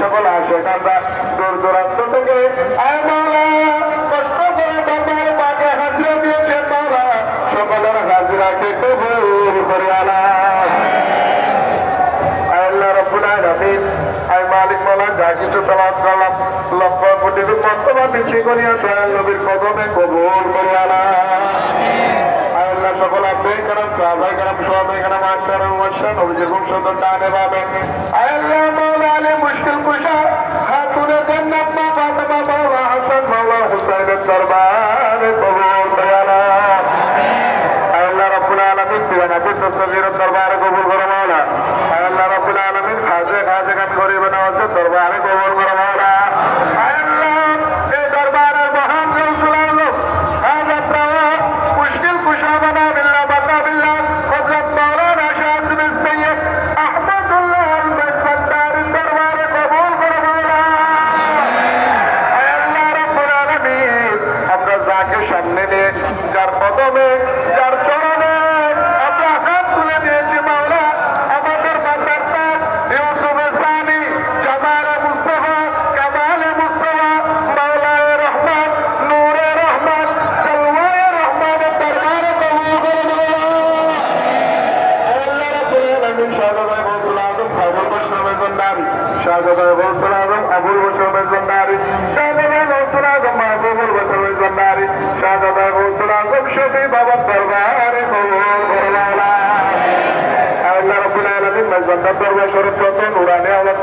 সকল আশেখ আমরা দূর দূরান্ত থেকে আয় মাওলা কষ্ট করে দরবার পাকে হাজিরা দিয়েছেন মাওলা সকলের হাজিরাকে কবুল করে আল্লাহ। আল্লাহ রাব্বুল আলামিন আয় মালিক মাওলা যা কিছু তেলাওয়াত করলাম লক্ষ কোটি মর্তবা বৃদ্ধি করিয়া দয়াল নবীর কদমে কবুল করে আল্লাহ। আল্লাহ সকল আব্বাই کرام সাহাবাই کرام সাহাবাই کرام আশার ওয়াশান অভিযোগ সুন্দর ডানে পাবে। আল্লাহ মাওলা আলী মুশকিল কুশা খাতুনে জান্নাত মা ফাতেমা মাওলা হাসান মাওলা হুসাইনের দরবারে কবুল করে আল্লাহ। আল্লাহ রাব্বুল আলামিন দিওয়ানাকে তসবিরের দরবারে কবুল করে মাওলা। আল্লাহ রাব্বুল আলামিন খাজে খাজে কাম করে বানাওয়াতে দরবারে কবুল করে মাওলা। আল্লাহ এই দরবারের মহান রাসূল আল্লাহ হাজরত মুশকিল কুশা বানা বিল্লাহ বাতা বিল্লাহ হযরত মাওলানা শাহিদ সৈয়দ আহমদুল্লাহ আল-বাইতদারের দরবারে কবুল করে মাওলা। আল্লাহ রাব্বুল আলামিন আমরা যাকে সামনে নিয়ে যার কদমে যার চরণে আমরা হাত তুলে দিয়েছি মাওলা আমাদের মাথার তাজ ইউসুফ সানি জামালে মুস্তাফা কামালে মুস্তাফা মাওলায়ে রহমান নূরে রহমান সালওয়ায়ে রহমানের দরবারে কবুল করে মাওলা। আল্লাহ রাব্বুল আলামিন শাহজাদা গৌসুল আজম আবুল বশর মেজন্নারি শাহজাদা গৌসুল আজম আবুল বশর মেজন্নারি শাহজাদা গৌসুল আজম মাহবুবুল বশর মেজন্নারি শাহজাদা গৌসুল আজম শফি বাবার দরবারে কবুল করে মাওলা। আল্লাহ রাব্বুল আলামিন মেজবান্দার দরবার শরীফ যত নুরানি আওলাদ